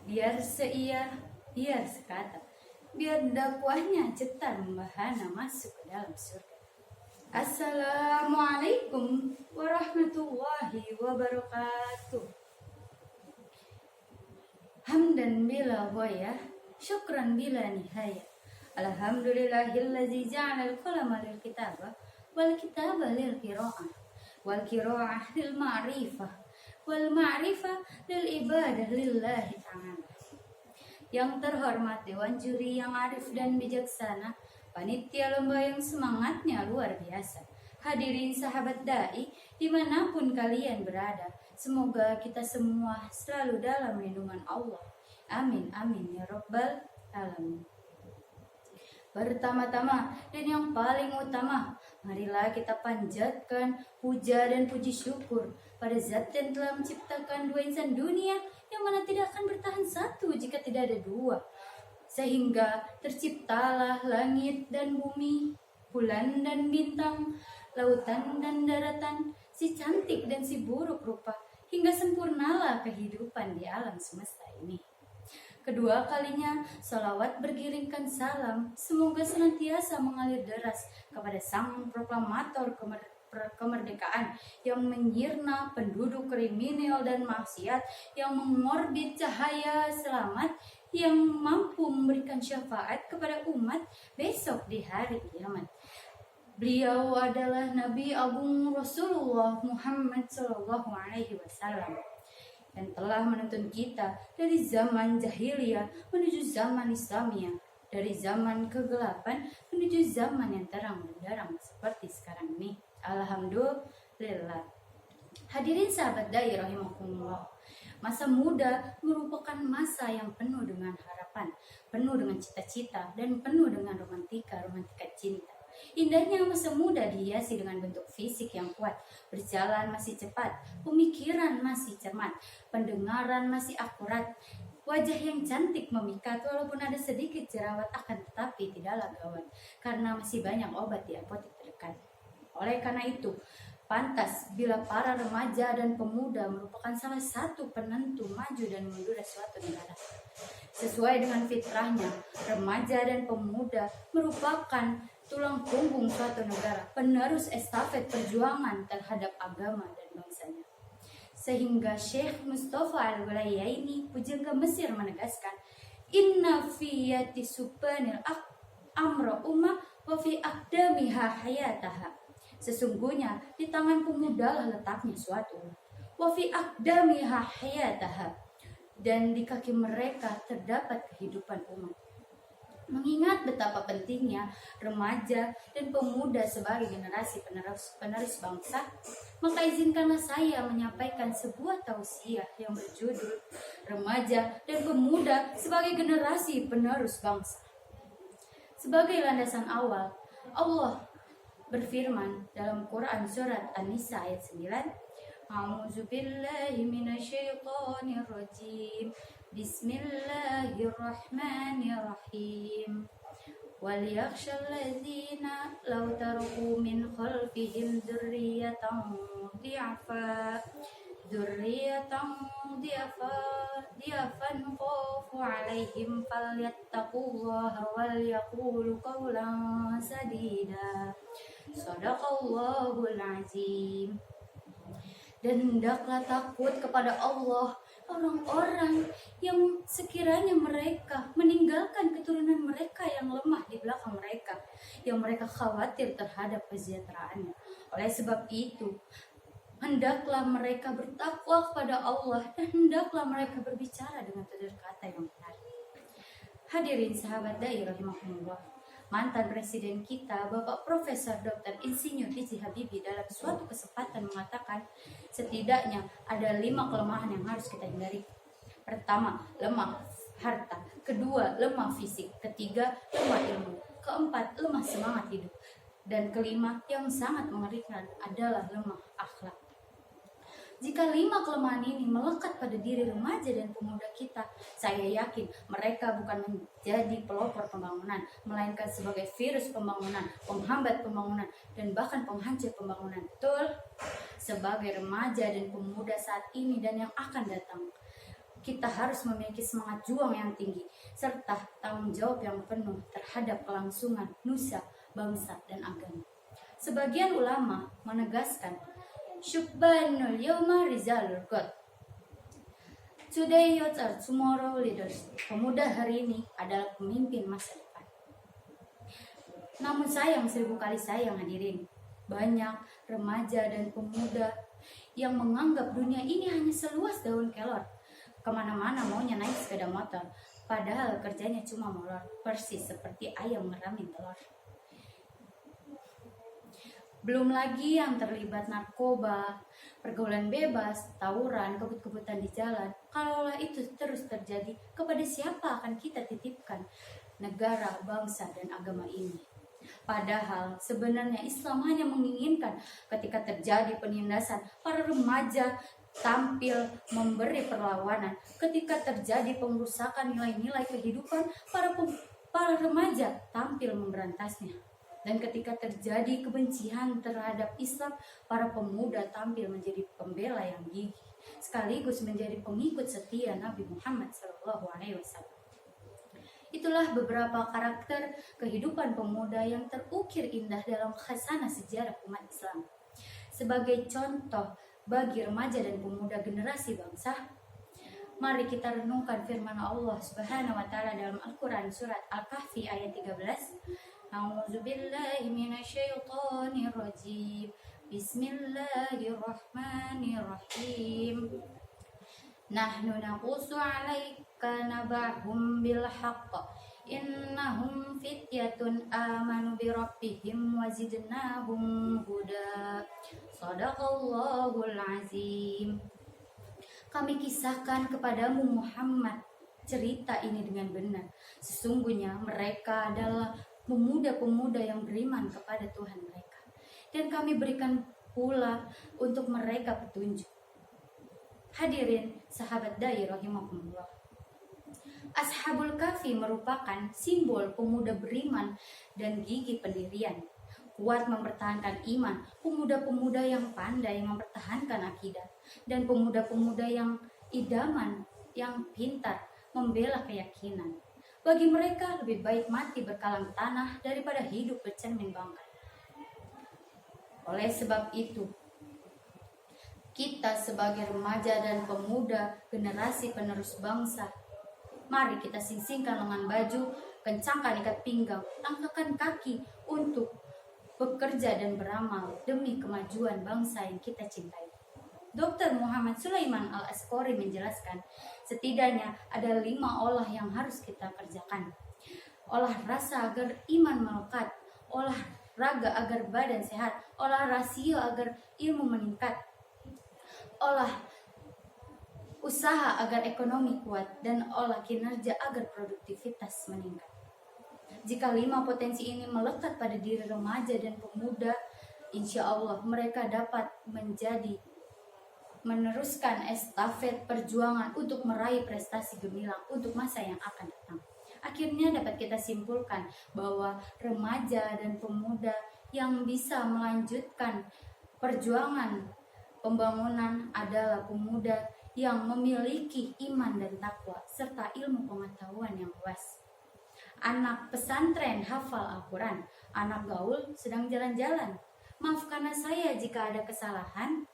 biar seia, biar sekata, biar dakwahnya cetar membahana masuk ke dalam surga. Assalamualaikum warahmatullahi wabarakatuh. Hamdan bila ghayah, syukran bila nihayah. Alhamdulillahillazi ja'ala al-qalama lil kitabah wal kitabah lil qira'ah wal qira'ah lil ma'rifah wal ma'rifah lil ibadah lillahi ta'ala. Yang terhormat Dewan Juri yang arif dan bijaksana, panitia lomba yang semangatnya luar biasa, hadirin sahabat dai dimanapun kalian berada, semoga kita semua selalu dalam lindungan Allah. Amin amin ya rabbal alamin. Pertama-tama dan yang paling utama, marilah kita panjatkan puja dan puji syukur pada Zat yang telah menciptakan dua insan dunia, yang mana tidak akan bertahan satu jika tidak ada dua. Sehingga terciptalah langit dan bumi, bulan dan bintang, lautan dan daratan, si cantik dan si buruk rupa, hingga sempurnalah kehidupan di alam semesta ini. Kedua kalinya, salawat bergiringkan salam, semoga senantiasa mengalir deras kepada sang proklamator kemerdekaan yang menyirna penduduk kriminal dan maksiat, yang mengorbit cahaya selamat, yang mampu memberikan syafaat kepada umat besok di hari kiamat. Beliau adalah Nabi Agung Rasulullah Muhammad SAW, dan telah menuntun kita dari zaman jahiliyah menuju zaman Islamiyah, dari zaman kegelapan menuju zaman yang terang benderang seperti sekarang ini. Alhamdulillah. Hadirin sahabat dai rahimakumullah, masa muda merupakan masa yang penuh dengan harapan, penuh dengan cita-cita, dan penuh dengan romantika cinta. Indahnya masa muda dihiasi dengan bentuk fisik yang kuat, berjalan masih cepat, pemikiran masih cermat, pendengaran masih akurat, wajah yang cantik memikat walaupun ada sedikit jerawat, akan tetapi tidaklah gawat karena masih banyak obat di apotek terdekat. Oleh karena itu, pantas bila para remaja dan pemuda merupakan salah satu penentu maju dan mundurnya suatu negara. Sesuai dengan fitrahnya, remaja dan pemuda merupakan tulang punggung suatu negara, penerus estafet perjuangan terhadap agama dan bangsanya. Sehingga Syekh Mustafa Al-Ghulayaini, pujangga Mesir, menegaskan, inna fi yati subhanil amra umma wa fi aqdamiha hayataha. Sesungguhnya di tangan pemuda lah letaknya suatu, wa fi aqdamiha hayataha, dan di kaki mereka terdapat kehidupan umat. Mengingat betapa pentingnya remaja dan pemuda sebagai generasi penerus bangsa, maka izinkanlah saya menyampaikan sebuah tausiah yang berjudul Remaja dan Pemuda sebagai Generasi Penerus Bangsa. Sebagai landasan awal, Allah berfirman dalam Quran surat An-Nisa ayat 9, A'udzubillahi minasyaitonirrajim. Bismillahirrahmanirrahim. Wal yakhshal ladzina law taraku min khalfihim dzurriyyatan dhiyafan khafu 'alaihim falyattaqullaha wal yaqulu qawlan sadida. Shadaqallahul azim. Dan hendaklah takut kepada Allah orang-orang yang sekiranya mereka meninggalkan keturunan mereka yang lemah di belakang mereka, yang mereka khawatir terhadap kesejahteraannya. Oleh sebab itu, hendaklah mereka bertakwa kepada Allah dan hendaklah mereka berbicara dengan tutur kata yang benar. Hadirin sahabat dai rahimakumullah, mantan presiden kita Bapak Profesor Dr. Insinyur B.J. Habibie dalam suatu kesempatan mengatakan setidaknya ada 5 kelemahan yang harus kita hindari. Pertama, lemah harta. Kedua, lemah fisik. Ketiga, lemah ilmu. Keempat, lemah semangat hidup. Dan kelima, yang sangat mengerikan adalah lemah akhlak. Jika 5 kelemahan ini melekat pada diri remaja dan pemuda kita, saya yakin mereka bukan menjadi pelopor pembangunan, melainkan sebagai virus pembangunan, penghambat pembangunan, dan bahkan penghancur pembangunan. Betul? Sebagai remaja dan pemuda saat ini dan yang akan datang, Kita harus memiliki semangat juang yang tinggi serta tanggung jawab yang penuh terhadap kelangsungan nusa, bangsa, dan agama. Sebagian ulama menegaskan, Syubbanul yawma rizalul ghad. Today youth are tomorrow leaders. Pemuda hari ini adalah pemimpin masa depan. Namun sayang, 1000 kali sayang hadirin, banyak remaja dan pemuda yang menganggap dunia ini hanya seluas daun kelor. Kemana-mana maunya naik sepeda motor, padahal kerjanya cuma molor, persis seperti ayam ngeramin telur. Belum lagi yang terlibat narkoba, pergaulan bebas, tawuran, kebut-kebutan di jalan. Kalaulah itu terus terjadi, kepada siapa akan kita titipkan negara, bangsa, dan agama ini? Padahal sebenarnya Islam hanya menginginkan ketika terjadi penindasan, para remaja tampil memberi perlawanan. Ketika terjadi pengrusakan nilai-nilai kehidupan, para remaja tampil memberantasnya. Dan ketika terjadi kebencian terhadap Islam, para pemuda tampil menjadi pembela yang gigih, sekaligus menjadi pengikut setia Nabi Muhammad SAW. Itulah beberapa karakter kehidupan pemuda yang terukir indah dalam khasanah sejarah umat Islam. Sebagai contoh bagi remaja dan pemuda generasi bangsa, mari kita renungkan firman Allah Subhanahu wa taala dalam Al-Qur'an surat Al-Kahfi ayat 13. A'udzubillahi minasyaitonir rajim. Bismillahirrahmanirrahim. Nahnu naqussu 'alaika naba'hum bil haqq. Innahum fityatun amanu bi rabbihim wa zidnahum huda. Shadaqallahul azim. Kami kisahkan kepadamu Muhammad cerita ini dengan benar. Sesungguhnya mereka adalah pemuda-pemuda yang beriman kepada Tuhan mereka, dan kami berikan pula untuk mereka petunjuk. Hadirin sahabat dai rahimakumullah, Ashabul Kahfi merupakan simbol pemuda beriman dan gigih pendirian, kuat mempertahankan iman, pemuda-pemuda yang pandai mempertahankan akidah, dan pemuda-pemuda yang idaman, yang pintar membela keyakinan. Bagi mereka lebih baik mati berkalang tanah daripada hidup bercermin bangkai. Oleh sebab itu, kita sebagai remaja dan pemuda generasi penerus bangsa, mari kita sing-singkan lengan baju, kencangkan ikat pinggang, langkahkan kaki untuk bekerja dan beramal demi kemajuan bangsa yang kita cintai. Dr. Muhammad Sulaiman Al-Asqori menjelaskan, setidaknya ada 5 olah yang harus kita kerjakan. Olah rasa agar iman melekat, olah raga agar badan sehat, olah rasio agar ilmu meningkat, olah usaha agar ekonomi kuat, dan olah kinerja agar produktivitas meningkat. Jika 5 potensi ini melekat pada diri remaja dan pemuda, insya Allah mereka dapat meneruskan estafet perjuangan untuk meraih prestasi gemilang untuk masa yang akan datang. Akhirnya dapat kita simpulkan bahwa remaja dan pemuda yang bisa melanjutkan perjuangan pembangunan adalah pemuda yang memiliki iman dan takwa serta ilmu pengetahuan yang luas. Anak pesantren hafal Al-Quran, anak gaul sedang jalan-jalan. Maaf karena saya jika ada kesalahan,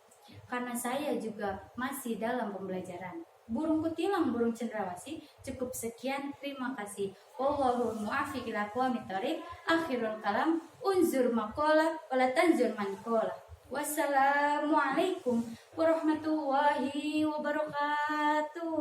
karena saya juga masih dalam pembelajaran. Burung kutilang, burung cendrawasih. Cukup sekian, terima kasih. Wallahul muwaffiq ila aqwamit thoriq. Akhirul kalam, unzur maqala wala tanzur manqala. Wassalamualaikum warahmatullahi wabarakatuh.